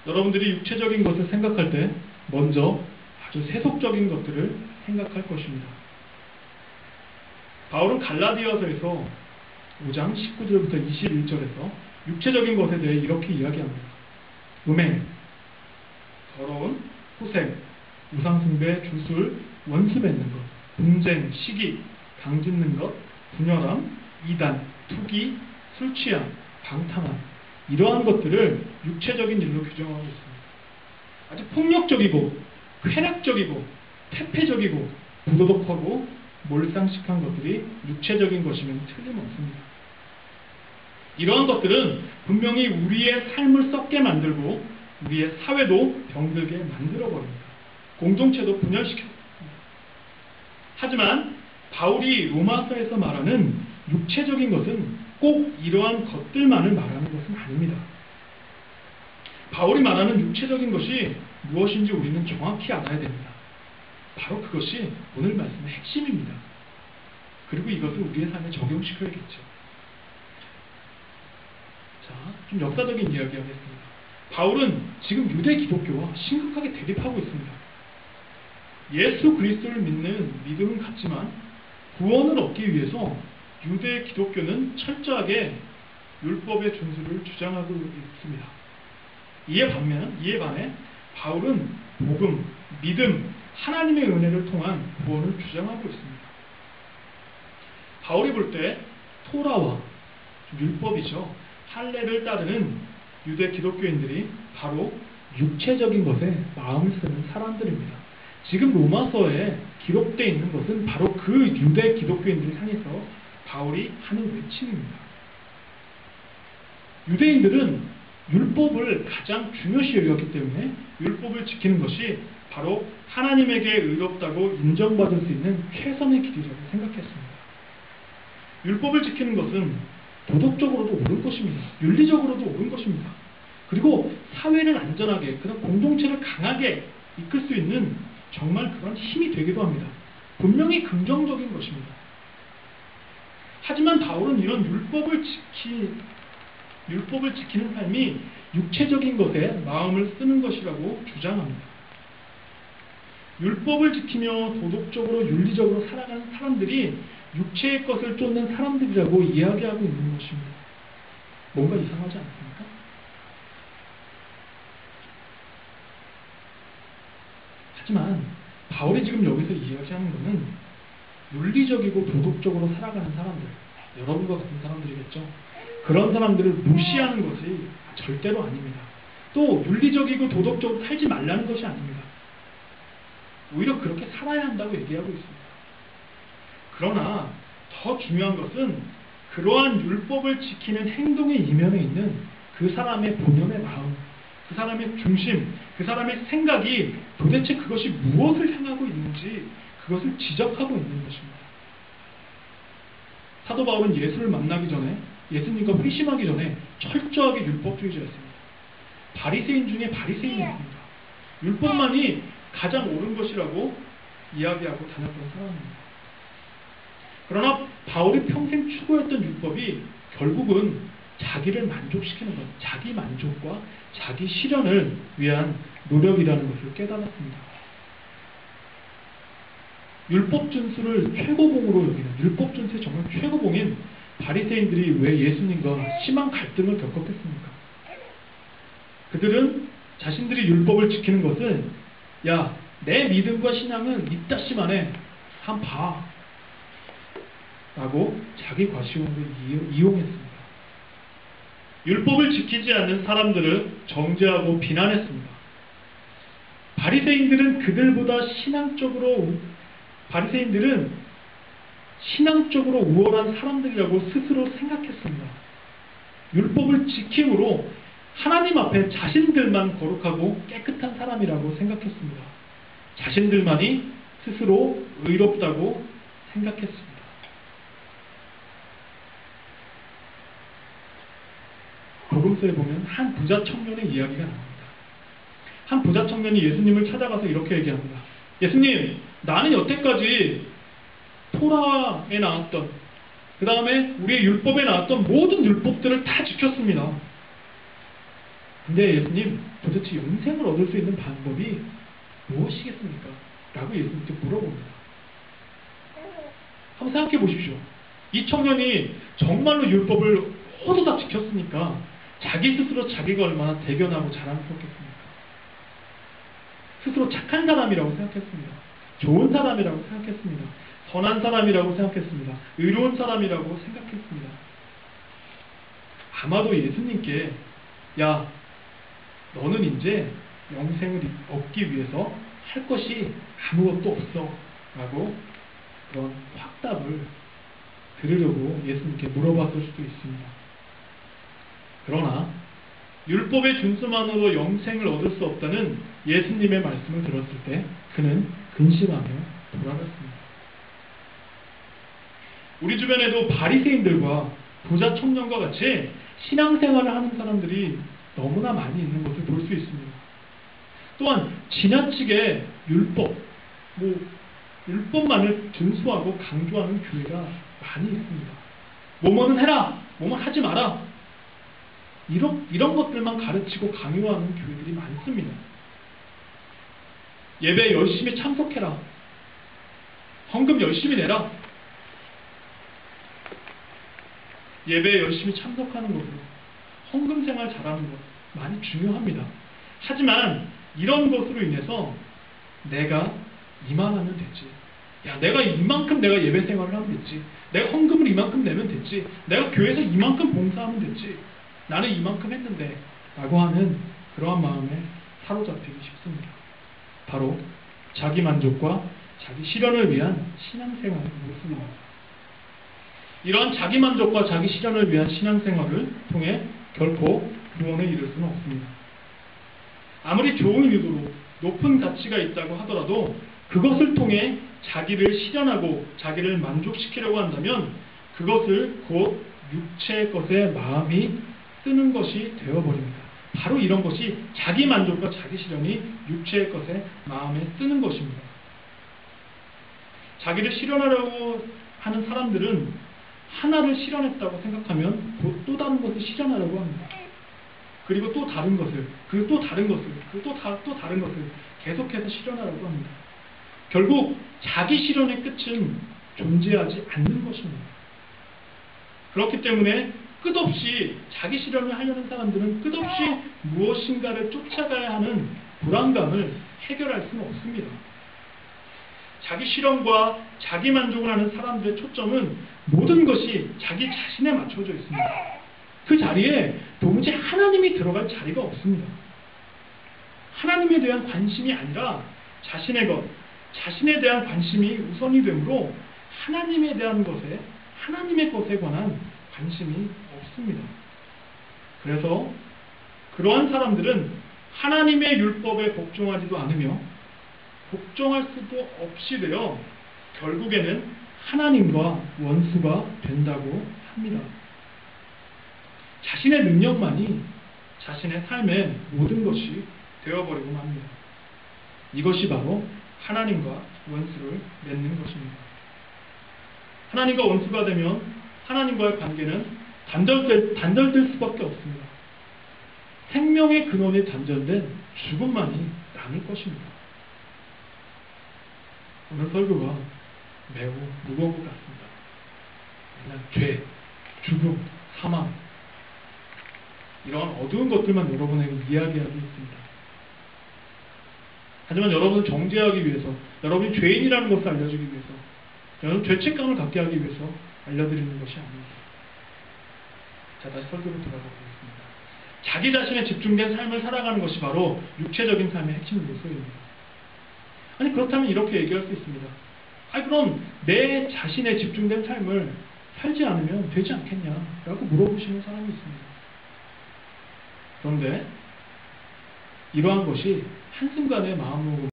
여러분들이 육체적인 것을 생각할 때 먼저 아주 세속적인 것들을 생각할 것입니다. 바울은 갈라디아서에서 5장 19절부터 21절에서 육체적인 것에 대해 이렇게 이야기합니다. 음행, 더러운, 후색, 우상숭배, 주술, 원수 맺는 것, 분쟁, 시기, 당짓는 것, 분열함, 이단, 투기, 술취함, 방탕함, 이러한 것들을 육체적인 일로 규정하고 있습니다. 아주 폭력적이고 쾌락적이고 태폐적이고 부도덕하고 몰상식한 것들이 육체적인 것이면 틀림없습니다. 이러한 것들은 분명히 우리의 삶을 썩게 만들고 우리의 사회도 병들게 만들어버립니다. 공동체도 분열시킵니다. 하지만 바울이 로마서에서 말하는 육체적인 것은 꼭 이러한 것들만을 말하는 것은 아닙니다. 바울이 말하는 육체적인 것이 무엇인지 우리는 정확히 알아야 됩니다. 바로 그것이 오늘 말씀의 핵심입니다. 그리고 이것을 우리의 삶에 적용시켜야겠죠. 자, 좀 역사적인 이야기 하겠습니다. 바울은 지금 유대 기독교와 심각하게 대립하고 있습니다. 예수 그리스도를 믿는 믿음은 같지만 구원을 얻기 위해서 유대 기독교는 철저하게 율법의 준수를 주장하고 있습니다. 이에 반해 바울은 복음, 믿음, 하나님의 은혜를 통한 구원을 주장하고 있습니다. 바울이 볼 때 토라와 율법이죠. 할례를 따르는 유대 기독교인들이 바로 육체적인 것에 마음을 쓰는 사람들입니다. 지금 로마서에 기록되어 있는 것은 바로 그 유대 기독교인들을 향해서 바울이 하는 외침입니다. 유대인들은 율법을 가장 중요시 여겼기 때문에 율법을 지키는 것이 바로 하나님에게 의롭다고 인정받을 수 있는 최선의 길이라고 생각했습니다. 율법을 지키는 것은 도덕적으로도 옳은 것입니다. 윤리적으로도 옳은 것입니다. 그리고 사회를 안전하게, 그런 공동체를 강하게 이끌 수 있는 정말 그런 힘이 되기도 합니다. 분명히 긍정적인 것입니다. 하지만 바울은 이런 율법을 지키는 삶이 육체적인 것에 마음을 쓰는 것이라고 주장합니다. 율법을 지키며 도덕적으로 윤리적으로 살아가는 사람들이 육체의 것을 쫓는 사람들이라고 이야기하고 있는 것입니다. 뭔가 이상하지 않습니까? 하지만 바울이 지금 여기서 이야기하는 것은 윤리적이고 도덕적으로 살아가는 사람들, 여러분과 같은 사람들이겠죠. 그런 사람들을 무시하는 것이 절대로 아닙니다. 또 윤리적이고 도덕적으로 살지 말라는 것이 아닙니다. 오히려 그렇게 살아야 한다고 얘기하고 있습니다. 그러나 더 중요한 것은 그러한 율법을 지키는 행동의 이면에 있는 그 사람의 본연의 마음, 그 사람의 중심, 그 사람의 생각이 도대체 그것이 무엇을 향하고 있는지 그것을 지적하고 있는 것입니다. 사도 바울은 예수를 만나기 전에, 예수님과 회심하기 전에 철저하게 율법주의자였습니다. 바리새인 중에 바리새인이었습니다. 율법만이 가장 옳은 것이라고 이야기하고 다녔던 사람입니다. 그러나 바울이 평생 추구했던 율법이 결국은 자기를 만족시키는 것, 자기 만족과 자기 실현을 위한 노력이라는 것을 깨달았습니다. 율법 준수를 최고봉으로 여기는, 율법 준수의 정말 최고봉인 바리새인들이 왜 예수님과 심한 갈등을 겪었겠습니까? 그들은 자신들이 율법을 지키는 것을 야, 내 믿음과 신앙은 이따시만해, 한번 봐 라고 자기 과시용으로 이용했습니다. 율법을 지키지 않는 사람들을 정죄하고 비난했습니다. 바리새인들은 신앙적으로 우월한 사람들이라고 스스로 생각했습니다. 율법을 지킴으로 하나님 앞에 자신들만 거룩하고 깨끗한 사람이라고 생각했습니다. 자신들만이 스스로 의롭다고 생각했습니다. 복음서에 보면 한 부자 청년의 이야기가 나옵니다. 한 부자 청년이 예수님을 찾아가서 이렇게 얘기합니다. 예수님, 나는 여태까지 토라에 나왔던, 그 다음에 우리의 율법에 나왔던 모든 율법들을 다 지켰습니다. 근데 예수님, 도대체 영생을 얻을 수 있는 방법이 무엇이겠습니까? 라고 예수님께 물어봅니다. 한번 생각해 보십시오. 이 청년이 정말로 율법을 호도닥 지켰으니까 자기 스스로 자기가 얼마나 대견하고 자랑스럽겠습니까? 스스로 착한 사람이라고 생각했습니다. 좋은 사람이라고 생각했습니다. 선한 사람이라고 생각했습니다. 의로운 사람이라고 생각했습니다. 아마도 예수님께 야, 너는 이제 영생을 얻기 위해서 할 것이 아무것도 없어 라고 그런 확답을 들으려고 예수님께 물어봤을 수도 있습니다. 그러나 율법의 준수만으로 영생을 얻을 수 없다는 예수님의 말씀을 들었을 때 그는 근심하며 돌아갔습니다. 우리 주변에도 바리새인들과 부자 청년과 같이 신앙생활을 하는 사람들이 너무나 많이 있는 것을 볼 수 있습니다. 또한 지나치게 율법만을 준수하고 강조하는 교회가 많이 있습니다. 뭐뭐는 해라, 뭐뭐 하지 마라. 이런 것들만 가르치고 강요하는 교회들이 많습니다. 예배 열심히 참석해라. 헌금 열심히 내라. 예배에 열심히 참석하는 것으로 헌금 생활 잘하는 것 많이 중요합니다. 하지만 이런 것으로 인해서 내가 이만하면 되지. 야, 내가 이만큼 내가 예배 생활을 하면 됐지. 내가 헌금을 이만큼 내면 됐지. 내가 교회에서 이만큼 봉사하면 됐지. 나는 이만큼 했는데 라고 하는 그러한 마음에 사로잡히기 쉽습니다. 바로 자기 만족과 자기 실현을 위한 신앙생활의 모습입니다. 이러한 자기 만족과 자기 실현을 위한 신앙생활을 통해 결코 구원에 이를 수는 없습니다. 아무리 좋은 의도로 높은 가치가 있다고 하더라도 그것을 통해 자기를 실현하고 자기를 만족시키려고 한다면 그것을 곧 육체의 것에 마음이 쓰는 것이 되어버립니다. 바로 이런 것이 자기 만족과 자기 실현이 육체의 것에 마음에 쓰는 것입니다. 자기를 실현하려고 하는 사람들은 하나를 실현했다고 생각하면 곧 또 다른 것을 실현하려고 합니다. 그리고 또 다른 것을, 그리고 또 다른 것을, 그리고 또 다른 것을 계속해서 실현하려고 합니다. 결국 자기 실현의 끝은 존재하지 않는 것입니다. 그렇기 때문에 끝없이 자기 실현을 하려는 사람들은 끝없이 무엇인가를 쫓아가야 하는 불안감을 해결할 수는 없습니다. 자기 실현과 자기 만족을 하는 사람들의 초점은 모든 것이 자기 자신에 맞춰져 있습니다. 그 자리에 도무지 하나님이 들어갈 자리가 없습니다. 하나님에 대한 관심이 아니라 자신의 것, 자신에 대한 관심이 우선이 되므로 하나님에 대한 것에, 하나님의 것에 관한 관심이 없습니다. 그래서 그러한 사람들은 하나님의 율법에 복종하지도 않으며 복종할 수도 없이 되어 결국에는 하나님과 원수가 된다고 합니다. 자신의 능력만이 자신의 삶의 모든 것이 되어버리고 맙니다. 이것이 바로 하나님과 원수를 맺는 것입니다. 하나님과 원수가 되면 하나님과의 관계는 단절될 수밖에 없습니다. 생명의 근원이 단절된 죽음만이 남을 것입니다. 오늘 설교가 매우 무거운 것 같습니다. 그냥 죄, 죽음, 사망 이런 어두운 것들만 여러분에게 이야기하고 있습니다. 하지만 여러분을 정죄하기 위해서, 여러분이 죄인이라는 것을 알려주기 위해서, 여러분 죄책감을 갖게 하기 위해서 알려드리는 것이 아닙니다. 자, 다시 설교로 돌아가 보겠습니다. 자기 자신에 집중된 삶을 살아가는 것이 바로 육체적인 삶의 핵심 요소입니다. 아니, 그렇다면 이렇게 얘기할 수 있습니다. 아니, 그럼 내 자신에 집중된 삶을 살지 않으면 되지 않겠냐? 라고 물어보시는 사람이 있습니다. 그런데 이러한 것이 한순간의 마음으로